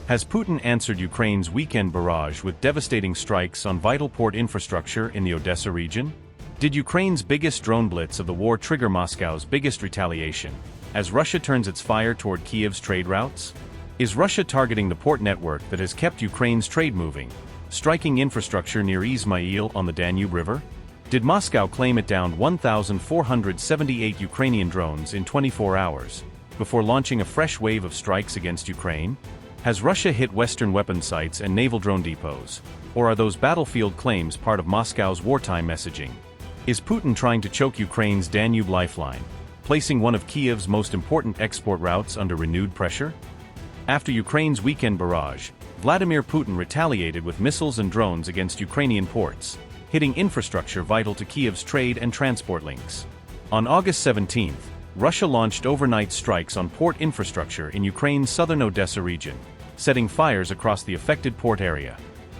Has Putin answered Ukraine's weekend barrage with devastating strikes on vital port infrastructure in the Odesa region? Did Ukraine's biggest drone blitz of the war trigger Moscow's biggest retaliation, as Russia turns its fire toward Kyiv's trade routes? Is Russia targeting the port network that has kept Ukraine's trade moving, striking infrastructure near Izmail on the Danube River? Did Moscow claim it downed 1,478 Ukrainian drones in 24 hours, before launching a fresh wave of strikes against Ukraine? Has Russia hit Western weapon sites and naval drone depots, or are those battlefield claims part of Moscow's wartime messaging? Is Putin trying to choke Ukraine's Danube Lifeline, placing one of Kyiv's most important export routes under renewed pressure? After Ukraine's weekend barrage, Vladimir Putin retaliated with missiles and drones against Ukrainian ports, hitting infrastructure vital to Kyiv's trade and transport links. On August 17, Russia launched overnight strikes on port infrastructure in Ukraine's southern Odesa region, setting fires across the affected port area.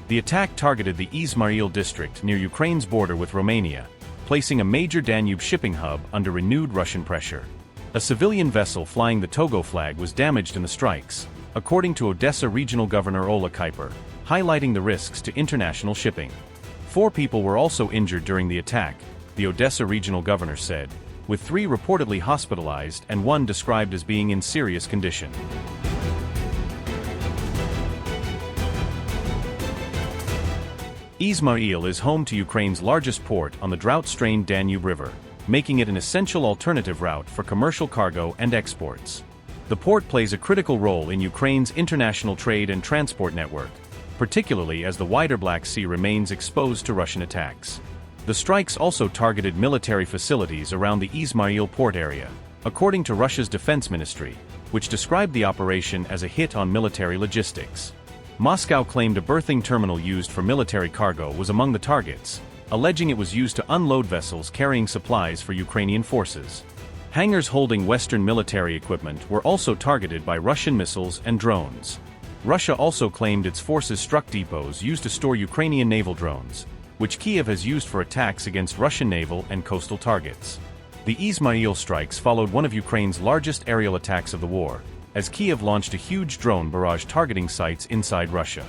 The attack targeted the Izmail district near Ukraine's border with Romania, placing a major Danube shipping hub under renewed Russian pressure. A civilian vessel flying the Togo flag was damaged in the strikes, according to Odesa Regional Governor Ola Kuiper, highlighting the risks to international shipping. 4 people were also injured during the attack, the Odesa Regional Governor said, with 3 reportedly hospitalized and 1 described as being in serious condition. Izmail is home to Ukraine's largest port on the drought-strained Danube River, making it an essential alternative route for commercial cargo and exports. The port plays a critical role in Ukraine's international trade and transport network, particularly as the wider Black Sea remains exposed to Russian attacks. The strikes also targeted military facilities around the Izmail port area, according to Russia's defense ministry, which described the operation as a hit on military logistics. Moscow claimed a berthing terminal used for military cargo was among the targets, alleging it was used to unload vessels carrying supplies for Ukrainian forces. Hangars holding Western military equipment were also targeted by Russian missiles and drones. Russia also claimed its forces struck depots used to store Ukrainian naval drones, which Kyiv has used for attacks against Russian naval and coastal targets. The Izmail strikes followed one of Ukraine's largest aerial attacks of the war, as Kyiv launched a huge drone barrage targeting sites inside Russia.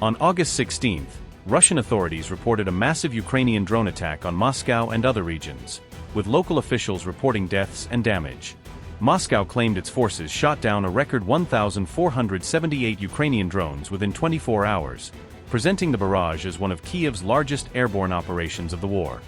On August 16, Russian authorities reported a massive Ukrainian drone attack on Moscow and other regions, with local officials reporting deaths and damage. Moscow claimed its forces shot down a record 1,478 Ukrainian drones within 24 hours, presenting the barrage as one of Kyiv's largest airborne operations of the war.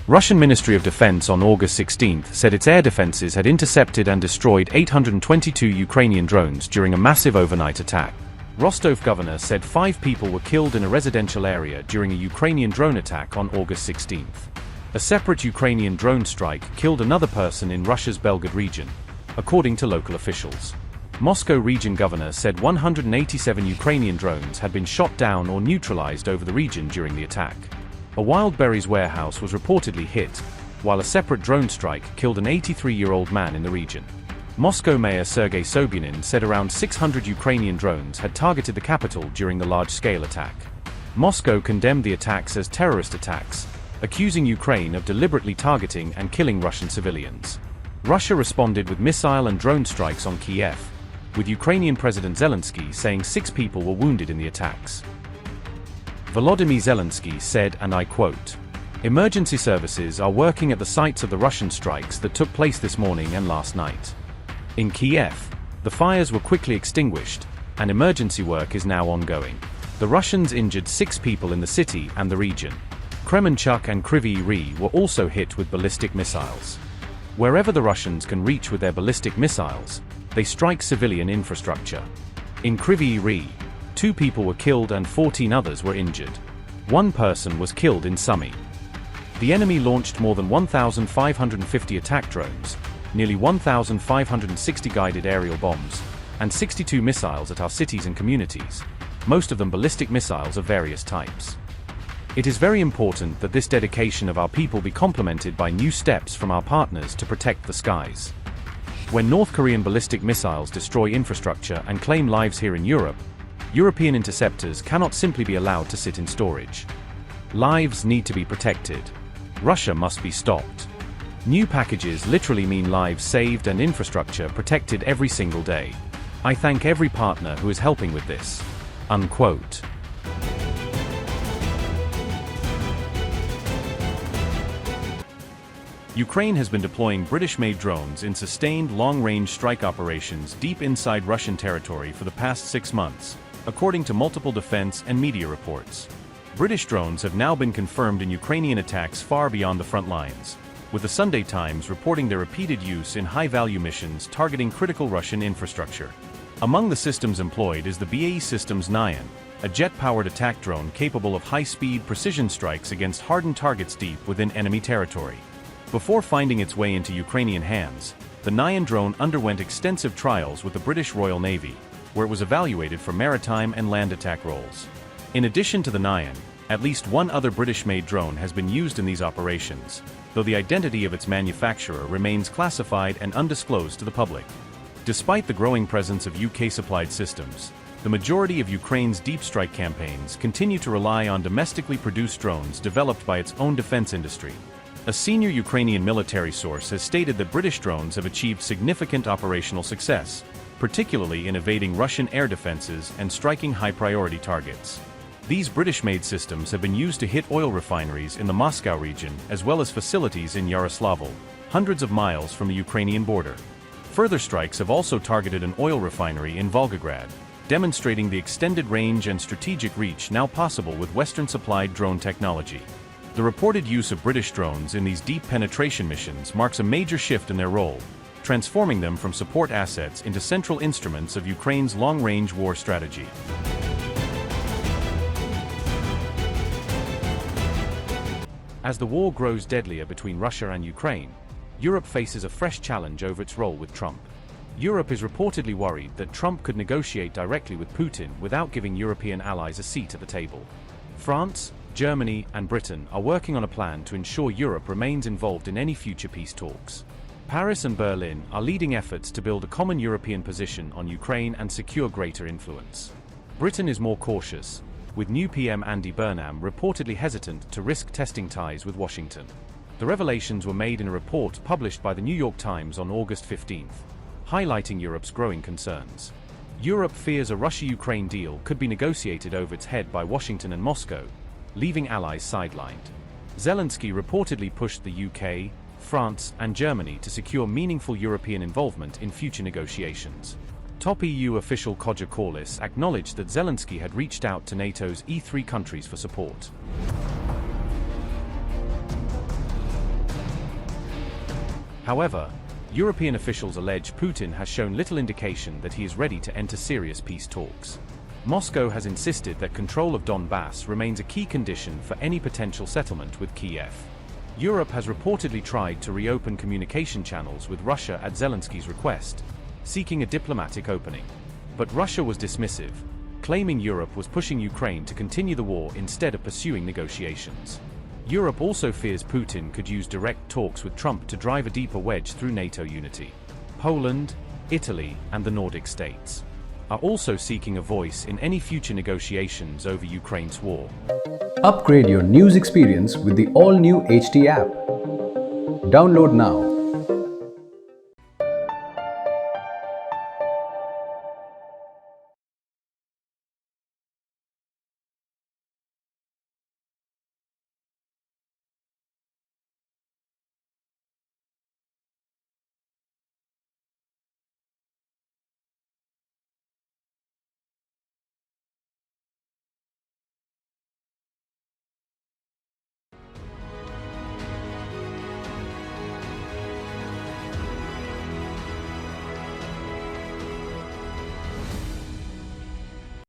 Russian Ministry of Defense on August 16 said its air defenses had intercepted and destroyed 822 Ukrainian drones during a massive overnight attack. Rostov governor said 5 people were killed in a residential area during a Ukrainian drone attack on August 16. A separate Ukrainian drone strike killed another person in Russia's Belgorod region, according to local officials. Moscow region governor said 187 Ukrainian drones had been shot down or neutralized over the region during the attack. A wild berries warehouse was reportedly hit, while a separate drone strike killed an 83-year-old man in the region. Moscow Mayor Sergei Sobyanin said around 600 Ukrainian drones had targeted the capital during the large-scale attack. Moscow condemned the attacks as terrorist attacks, accusing Ukraine of deliberately targeting and killing Russian civilians. Russia responded with missile and drone strikes on Kyiv, with Ukrainian President Zelensky saying 6 people were wounded in the attacks. Volodymyr Zelensky said, and I quote, "Emergency services are working at the sites of the Russian strikes that took place this morning and last night. In Kyiv, the fires were quickly extinguished, and emergency work is now ongoing. The Russians injured 6 people in the city and the region. Kremenchuk and Kryvyi Rih were also hit with ballistic missiles. Wherever the Russians can reach with their ballistic missiles, they strike civilian infrastructure. In Kryvyi Rih, 2 people were killed and 14 others were injured. 1 person was killed in Sumy. The enemy launched more than 1,550 attack drones, nearly 1,560 guided aerial bombs, and 62 missiles at our cities and communities, most of them ballistic missiles of various types. It is very important that this dedication of our people be complemented by new steps from our partners to protect the skies. When North Korean ballistic missiles destroy infrastructure and claim lives here in Europe, European interceptors cannot simply be allowed to sit in storage. Lives need to be protected. Russia must be stopped. New packages literally mean lives saved and infrastructure protected every single day. I thank every partner who is helping with this." Unquote. Ukraine has been deploying British-made drones in sustained long-range strike operations deep inside Russian territory for the past 6 months, according to multiple defense and media reports. British drones have now been confirmed in Ukrainian attacks far beyond the front lines, with the Sunday Times reporting their repeated use in high-value missions targeting critical Russian infrastructure. Among the systems employed is the BAE Systems Nayan, a jet-powered attack drone capable of high-speed precision strikes against hardened targets deep within enemy territory. Before finding its way into Ukrainian hands, the Nayan drone underwent extensive trials with the British Royal Navy, where it was evaluated for maritime and land attack roles. In addition to the Nayan, at least one other British-made drone has been used in these operations, though the identity of its manufacturer remains classified and undisclosed to the public. Despite the growing presence of UK-supplied systems, the majority of Ukraine's deep strike campaigns continue to rely on domestically produced drones developed by its own defense industry. A senior Ukrainian military source has stated that British drones have achieved significant operational success, particularly in evading Russian air defenses and striking high-priority targets. These British-made systems have been used to hit oil refineries in the Moscow region as well as facilities in Yaroslavl, hundreds of miles from the Ukrainian border. Further strikes have also targeted an oil refinery in Volgograd, demonstrating the extended range and strategic reach now possible with Western-supplied drone technology. The reported use of British drones in these deep penetration missions marks a major shift in their role, transforming them from support assets into central instruments of Ukraine's long-range war strategy. As the war grows deadlier between Russia and Ukraine, Europe faces a fresh challenge over its role with Trump. Europe is reportedly worried that Trump could negotiate directly with Putin without giving European allies a seat at the table. France, Germany, and Britain are working on a plan to ensure Europe remains involved in any future peace talks. Paris and Berlin are leading efforts to build a common European position on Ukraine and secure greater influence. Britain is more cautious, with new PM Andy Burnham reportedly hesitant to risk testing ties with Washington. The revelations were made in a report published by the New York Times on August 15, highlighting Europe's growing concerns. Europe fears a Russia-Ukraine deal could be negotiated over its head by Washington and Moscow, leaving allies sidelined. Zelensky reportedly pushed the UK, France, and Germany to secure meaningful European involvement in future negotiations. Top EU official Kodja Korlis acknowledged that Zelensky had reached out to NATO's E3 countries for support. However, European officials allege Putin has shown little indication that he is ready to enter serious peace talks. Moscow has insisted that control of Donbass remains a key condition for any potential settlement with Kyiv. Europe has reportedly tried to reopen communication channels with Russia at Zelensky's request, seeking a diplomatic opening. But Russia was dismissive, claiming Europe was pushing Ukraine to continue the war instead of pursuing negotiations. Europe also fears Putin could use direct talks with Trump to drive a deeper wedge through NATO unity. Poland, Italy, and the Nordic states are also seeking a voice in any future negotiations over Ukraine's war. Upgrade your news experience with the all-new HT app. Download now.